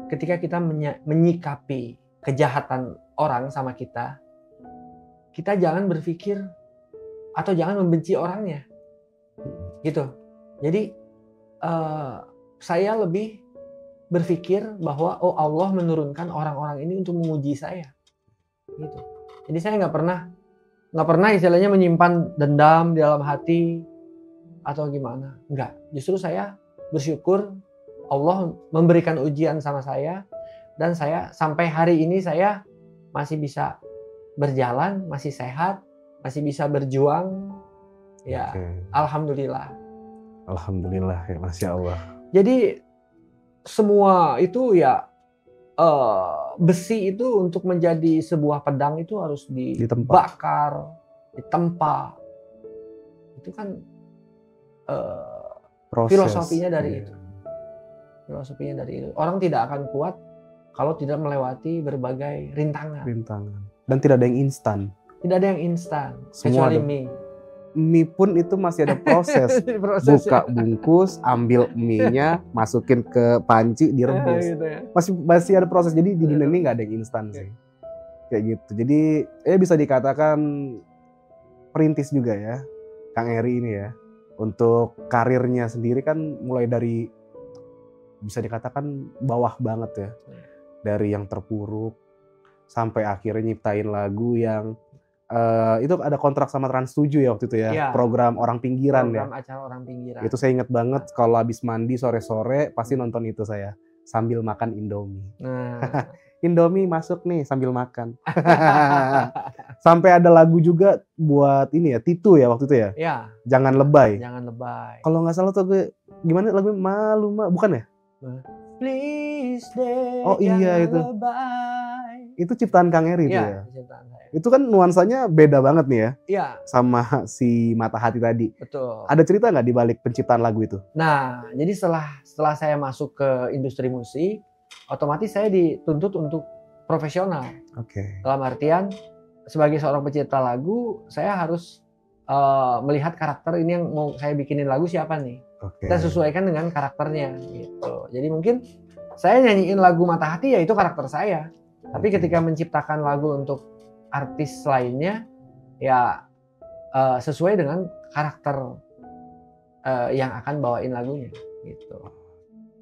ketika kita menyikapi kejahatan orang sama kita jangan berpikir atau jangan membenci orangnya. Gitu. Jadi saya lebih berpikir bahwa Allah menurunkan orang-orang ini untuk menguji saya. Gitu. Jadi saya nggak pernah istilahnya menyimpan dendam di dalam hati atau gimana. Enggak. Justru saya bersyukur Allah memberikan ujian sama saya dan saya sampai hari ini saya masih bisa berjalan, masih sehat, masih bisa berjuang. Ya, alhamdulillah. Alhamdulillah ya, Masya Allah. Jadi semua itu ya besi itu untuk menjadi sebuah pedang itu harus dibakar, ditempa. Itu kan filosofinya dari itu. Filosofinya dari itu. Orang tidak akan kuat kalau tidak melewati berbagai rintangan. Dan tidak ada yang instan. Tidak ada yang instan. Kecuali mie. Mie pun itu masih ada proses. Buka bungkus, ambil mie-nya, masukin ke panci, direbus. Gitu ya. Masih ada proses. Jadi di dunia ini nggak ada yang instan sih. Kayak gitu. Jadi bisa dikatakan perintis juga ya, Kang Eri ini ya. Untuk karirnya sendiri kan mulai dari bisa dikatakan bawah banget ya. Dari yang terpuruk sampai akhirnya nyiptain lagu yang itu ada kontrak sama Trans7 ya waktu itu ya, Iya. program orang pinggiran ya. Program acara orang pinggiran. Itu saya inget banget kalau habis mandi sore-sore pasti nonton itu saya sambil makan Indomie. Nah, Indomie masuk nih sambil makan. Sampai ada lagu juga buat ini ya, Titu ya waktu itu ya. ya, Jangan lebay. jangan lebay. Kalau nggak salah tuh gue gimana lagu malu bukan ya? Please deh, Oh iya, jangan itu. lebay. Itu ciptaan Kang Eri itu Iya, ya. ciptaan saya. Itu kan nuansanya beda banget nih ya Iya, sama si Mata Hati tadi. betul. Ada cerita nggak di balik penciptaan lagu itu? Nah, jadi setelah saya masuk ke industri musik, otomatis saya dituntut untuk profesional. Oke. Dalam artian sebagai seorang pencipta lagu, saya harus melihat karakter ini yang mau saya bikinin lagu siapa nih. Oke. Kita sesuaikan dengan karakternya gitu. Jadi mungkin saya nyanyiin lagu Mata Hati ya itu karakter saya. Tapi Oke. ketika menciptakan lagu untuk artis lainnya ya sesuai dengan karakter yang akan bawain lagunya gitu.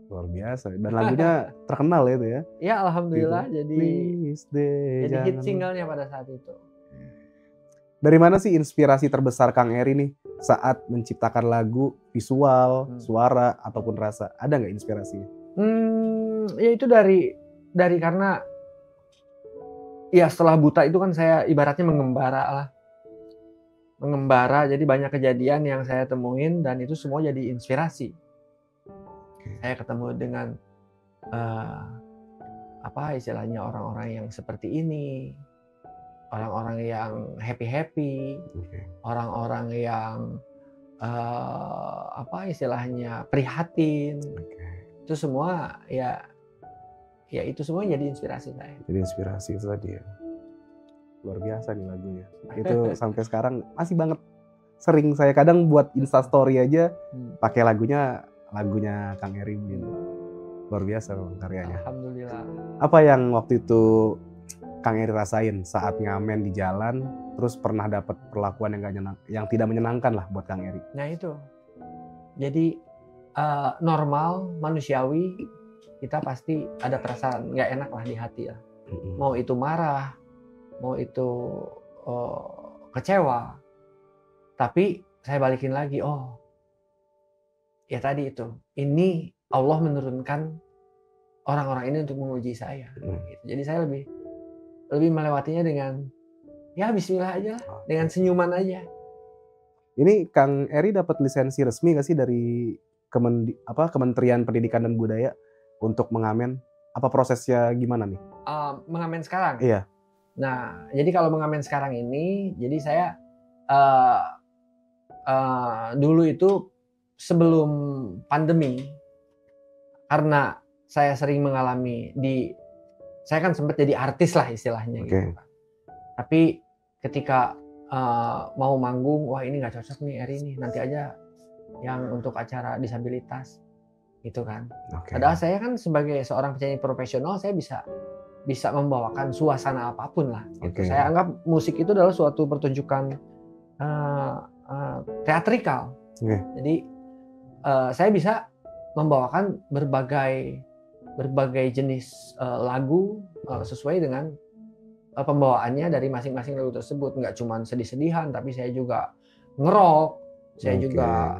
Luar biasa. Dan lagunya terkenal ya itu ya. Ya alhamdulillah jadi Please deh, jadi hit jangan- singlenya pada saat itu. Dari mana sih inspirasi terbesar Kang Eri nih saat menciptakan lagu, visual, suara ataupun rasa? Ada nggak inspirasinya? Ya itu dari karena ya setelah buta itu kan saya ibaratnya mengembara lah. Mengembara, jadi banyak kejadian yang saya temuin dan itu semua jadi inspirasi. Saya ketemu dengan apa istilahnya orang-orang yang seperti ini, orang-orang yang happy, orang-orang yang apa istilahnya prihatin. Itu semua ya itu semua jadi inspirasi saya. Jadi inspirasi itu tadi ya. Luar biasa nih lagunya. Itu sampai sekarang masih banget sering saya kadang buat Instastory aja pakai lagunya Kang Eri. Luar biasa memang karyanya. Alhamdulillah. Apa yang waktu itu Kang Eri rasain saat ngamen di jalan, terus pernah dapat perlakuan yang tidak menyenangkan lah buat Kang Eri? Nah itu, jadi normal, manusiawi, kita pasti ada perasaan nggak enak lah di hati lah. Mau itu marah, mau itu kecewa, tapi saya balikin lagi, oh ya tadi itu, ini Allah menurunkan orang-orang ini untuk menguji saya. Gitu. Jadi saya lebih melewatinya dengan ya Bismillah aja, dengan senyuman aja. Ini Kang Eri dapat lisensi resmi nggak sih dari Kementerian Pendidikan dan Budaya untuk mengamen? Apa prosesnya gimana nih? Mengamen sekarang? Iya. Nah, jadi kalau mengamen sekarang ini, jadi saya dulu itu sebelum pandemi, karena saya sering mengalami saya kan sempat jadi artis lah istilahnya gitu. Tapi ketika mau manggung, wah ini nggak cocok nih Eri nih, nanti aja yang untuk acara disabilitas gitu kan. Padahal saya kan sebagai seorang penyanyi profesional saya bisa membawakan suasana apapun lah gitu. Saya anggap musik itu adalah suatu pertunjukan teatrikal. Jadi saya bisa membawakan berbagai jenis lagu sesuai dengan pembawaannya dari masing-masing lagu tersebut. Nggak cuma sedih-sedihan, tapi saya juga ngerok, saya juga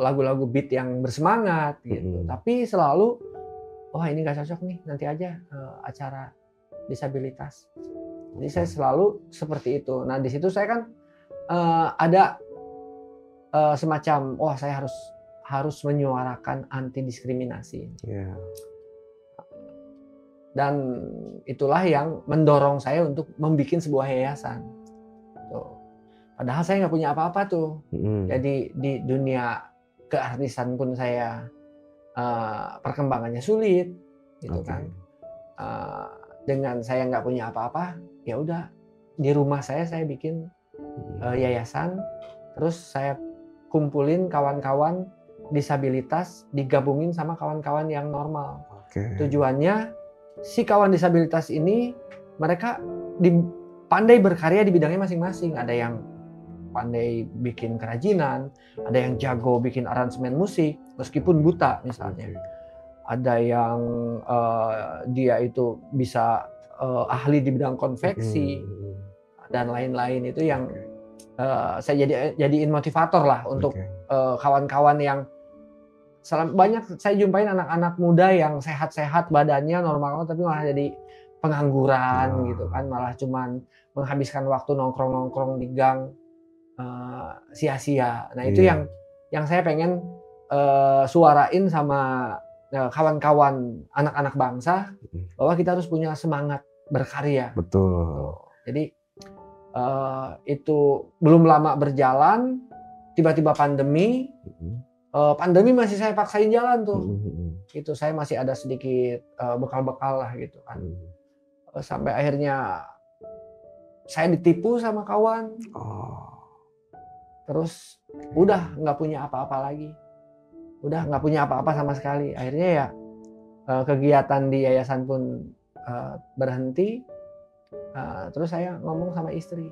lagu-lagu beat yang bersemangat gitu. Tapi selalu, wah ini nggak cocok nih, nanti aja acara disabilitas. Jadi saya selalu seperti itu. Nah di situ saya kan ada semacam, wah saya harus menyuarakan anti diskriminasi. Dan itulah yang mendorong saya untuk membuat sebuah yayasan. Tuh. Padahal saya nggak punya apa-apa tuh. Jadi di dunia keartisan pun saya perkembangannya sulit, gitu kan. Dengan saya nggak punya apa-apa, ya udah di rumah saya bikin yayasan, terus saya kumpulin kawan-kawan disabilitas digabungin sama kawan-kawan yang normal. Tujuannya si kawan disabilitas ini mereka pandai berkarya di bidangnya masing-masing. Ada yang pandai bikin kerajinan, ada yang jago bikin aransemen musik meskipun buta misalnya. Ada yang dia itu bisa ahli di bidang konveksi. dan lain-lain itu yang saya jadiin motivator lah untuk kawan-kawan yang banyak saya jumpain anak-anak muda yang sehat-sehat badannya normal tapi malah jadi pengangguran gitu kan, malah cuman menghabiskan waktu nongkrong-nongkrong di gang sia-sia. Nah itu yang saya pengen suarain sama kawan-kawan anak-anak bangsa bahwa kita harus punya semangat berkarya. Betul. Jadi itu belum lama berjalan, tiba-tiba pandemi. Pandemi masih saya paksain jalan tuh. Itu saya masih ada sedikit bekal-bekal lah gitu kan. Sampai akhirnya saya ditipu sama kawan. Terus udah nggak punya apa-apa lagi. Udah nggak punya apa-apa sama sekali. Akhirnya ya kegiatan di yayasan pun berhenti. Terus saya ngomong sama istri,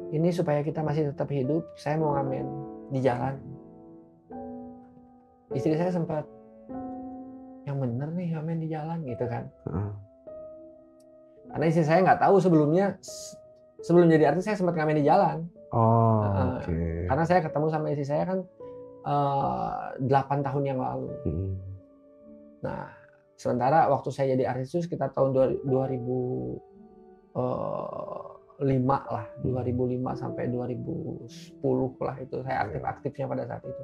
ini supaya kita masih tetap hidup, saya mau ngamen di jalan. Istri saya sempat, yang bener nih ngamen di jalan gitu kan. Karena istri saya nggak tahu sebelumnya, sebelum jadi artis saya sempat ngamen di jalan. Karena saya ketemu sama istri saya kan 8 tahun yang lalu. Nah, sementara waktu saya jadi artis itu sekitar tahun 2005 lah, 2005 sampai 2010 lah itu saya aktif-aktifnya pada saat itu.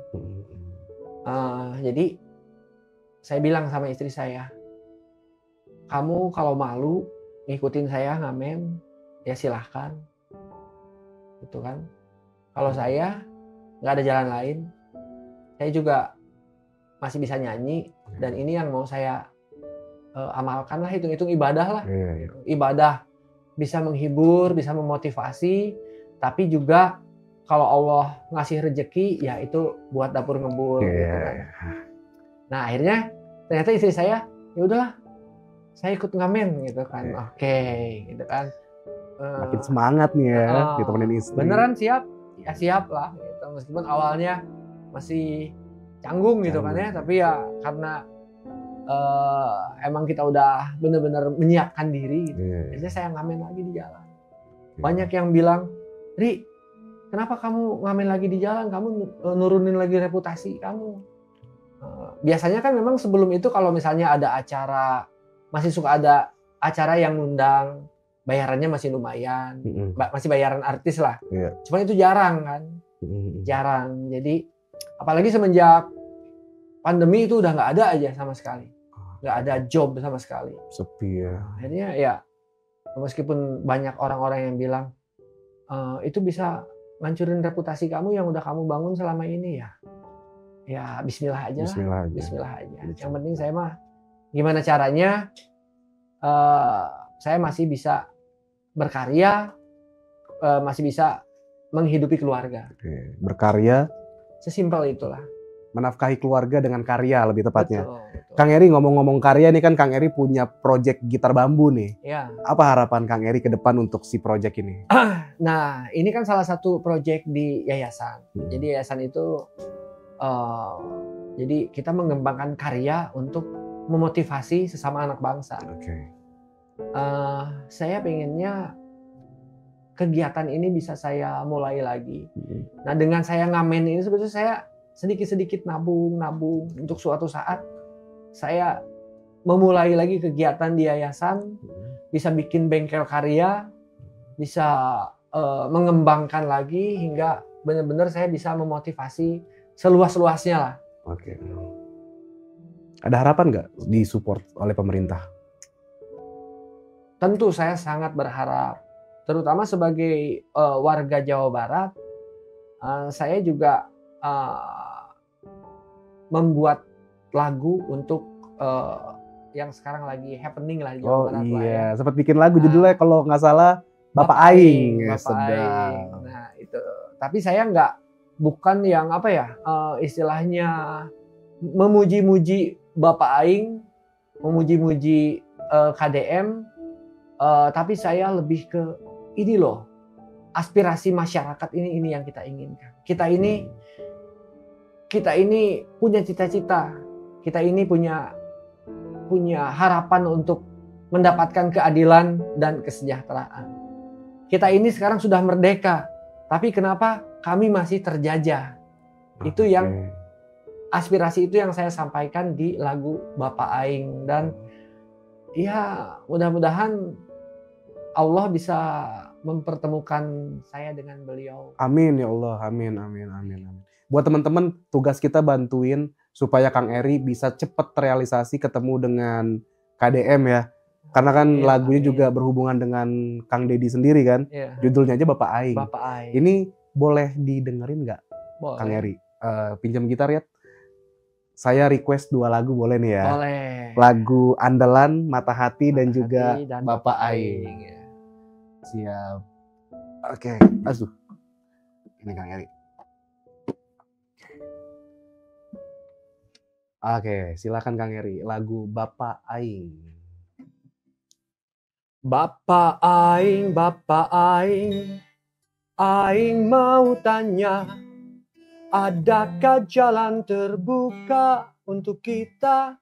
Jadi saya bilang sama istri saya, kamu kalau malu ngikutin saya ngamen ya silahkan, gitu kan. Kalau saya nggak ada jalan lain, saya juga masih bisa nyanyi dan ini yang mau saya amalkan lah, hitung-hitung ibadah lah. Ibadah bisa menghibur, bisa memotivasi, tapi juga kalau Allah ngasih rezeki ya itu buat dapur ngebul gitu kan. Nah akhirnya ternyata istri saya ya udahlah saya ikut ngamen gitu kan. Gitu kan. Makin semangat nih ya ditemenin istri. Beneran siap? Ya siap lah gitu. Meskipun awalnya masih canggung gitu kan ya, tapi ya karena emang kita udah bener-bener menyiapkan diri gitu. Jadi saya ngamen lagi di jalan. Banyak yang bilang, Ri, kenapa kamu ngamen lagi di jalan? Kamu nurunin lagi reputasi kamu. Biasanya kan memang sebelum itu kalau misalnya ada acara, masih suka ada acara yang ngundang, bayarannya masih lumayan, masih bayaran artis lah. Cuman itu jarang kan, jarang. Jadi apalagi semenjak pandemi itu udah nggak ada aja sama sekali, nggak ada job sama sekali. Sepi ya. Akhirnya ya meskipun banyak orang-orang yang bilang itu bisa ngancurin reputasi kamu yang udah kamu bangun selama ini ya Bismillah aja lah. Bismillah aja. Yang penting saya mah gimana caranya saya masih bisa berkarya, masih bisa menghidupi keluarga. Berkarya. Sesimpel itulah. Menafkahi keluarga dengan karya lebih tepatnya. Betul. Kang Eri ngomong-ngomong karya nih kan Kang Eri punya project gitar bambu nih. Ya. Apa harapan Kang Eri ke depan untuk si project ini? Nah ini kan salah satu project di yayasan. Jadi yayasan itu jadi kita mengembangkan karya untuk memotivasi sesama anak bangsa. Saya pengennya kegiatan ini bisa saya mulai lagi. Nah dengan saya ngamen ini sebetulnya saya sedikit-sedikit nabung untuk suatu saat saya memulai lagi kegiatan di yayasan, bisa bikin bengkel karya, bisa mengembangkan lagi hingga benar-benar saya bisa memotivasi seluas-luasnya lah. Ada harapan nggak disupport oleh pemerintah? Tentu saya sangat berharap, terutama sebagai warga Jawa Barat, saya juga membuat lagu untuk yang sekarang lagi happening lah di Jawa Barat lah ya. Sempat bikin lagu judulnya kalau nggak salah Bapak Aing. Nah itu, tapi saya bukan yang apa ya istilahnya memuji-muji Bapak Aing, memuji-muji KDM, tapi saya lebih ke ini loh, aspirasi masyarakat ini yang kita inginkan. Kita ini punya cita-cita, kita ini punya harapan untuk mendapatkan keadilan dan kesejahteraan. Kita ini sekarang sudah merdeka, tapi kenapa kami masih terjajah? Itu yang aspirasi itu yang saya sampaikan di lagu Bapak Aing. Dan ya mudah-mudahan Allah bisa mempertemukan saya dengan beliau. Amin ya Allah, amin, amin, amin, amin. Buat teman-teman, tugas kita bantuin supaya Kang Eri bisa cepat terrealisasi ketemu dengan KDM ya. Karena kan Amin, lagunya amin. juga berhubungan dengan Kang Deddy sendiri kan. Iya. Judulnya aja Bapak Aing. Bapak Aing. Ini boleh didengerin nggak, Boleh. Kang Eri? Pinjam gitar ya. Saya request 2 lagu boleh nih ya. Boleh. Lagu Andalan, Mata Hati, dan juga dan Bapak Aing. Ya. Siap. Oke, aduh. Ini Kang Eri. Oke, silakan Kang Eri. Lagu Bapak Aing. Bapak Aing, Aing mau tanya, adakah jalan terbuka untuk kita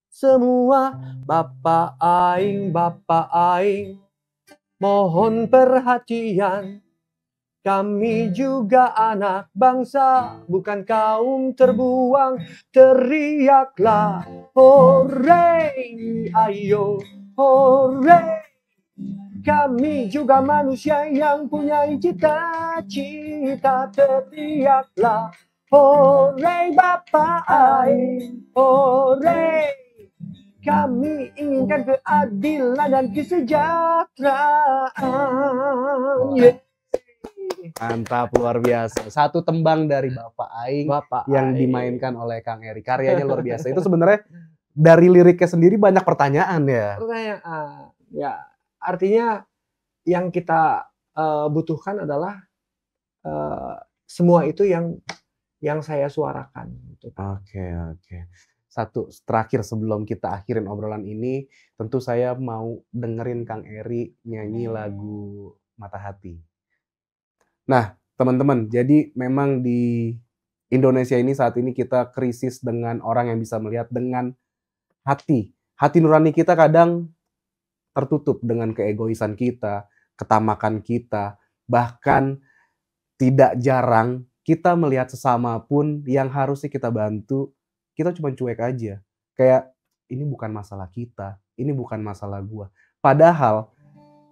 semua? Bapak Aing, mohon perhatian. Kami juga anak bangsa, bukan kaum terbuang. Teriaklah, hore, ayo, hore. Kami juga manusia yang punya cita-cita. Teriaklah, hore, Bapak Aing, hore. Kami inginkan keadilan dan kesejahteraan. Yeah. Mantap, luar biasa. Satu tembang dari Bapak Aing yang dimainkan oleh Kang Eri. Karyanya luar biasa. Itu sebenarnya dari liriknya sendiri banyak pertanyaan ya. Pertanyaan, ya. Artinya yang kita butuhkan adalah semua itu yang saya suarakan. Oke. Satu terakhir sebelum kita akhirin obrolan ini, tentu saya mau dengerin Kang Eri nyanyi lagu Mata Hati. Nah, teman-teman, jadi memang di Indonesia ini saat ini kita krisis dengan orang yang bisa melihat dengan hati. Hati nurani kita kadang tertutup dengan keegoisan kita, ketamakan kita, bahkan tidak jarang kita melihat sesama pun yang harusnya kita bantu, kita cuma cuek aja. Kayak, ini bukan masalah kita, ini bukan masalah gua. Padahal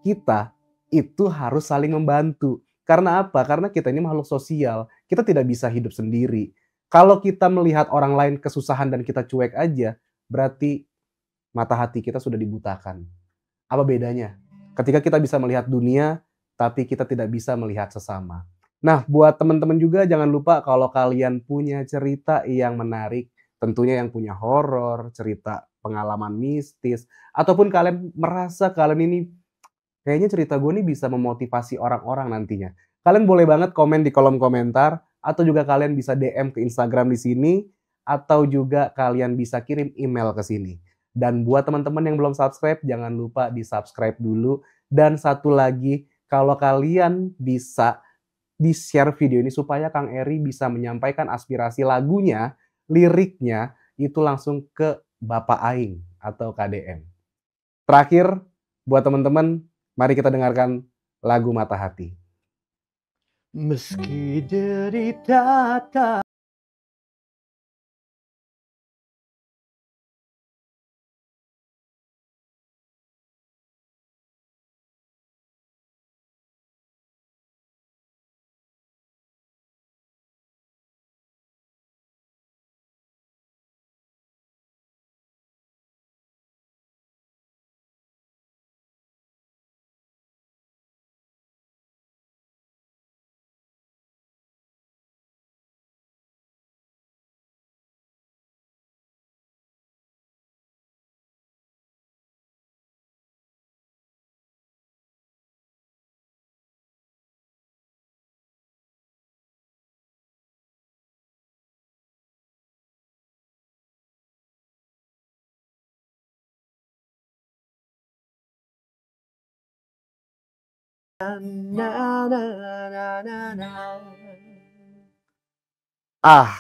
kita itu harus saling membantu. Karena apa? Karena kita ini makhluk sosial. Kita tidak bisa hidup sendiri. Kalau kita melihat orang lain kesusahan dan kita cuek aja, berarti mata hati kita sudah dibutakan. Apa bedanya? Ketika kita bisa melihat dunia, tapi kita tidak bisa melihat sesama. Nah, buat teman-teman juga jangan lupa kalau kalian punya cerita yang menarik, tentunya yang punya horor, cerita pengalaman mistis, ataupun kalian merasa kalian ini kayaknya cerita gue nih bisa memotivasi orang-orang nantinya. Kalian boleh banget komen di kolom komentar, atau juga kalian bisa DM ke Instagram di sini, atau juga kalian bisa kirim email ke sini. Dan buat teman-teman yang belum subscribe, jangan lupa di-subscribe dulu. Dan satu lagi, kalau kalian bisa di-share video ini supaya Kang Eri bisa menyampaikan aspirasi lagunya, liriknya, itu langsung ke Bapak Aing atau KDM. Terakhir, buat teman-teman, mari kita dengarkan lagu Mata Hati. Meski derita tak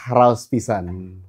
Raus pisan.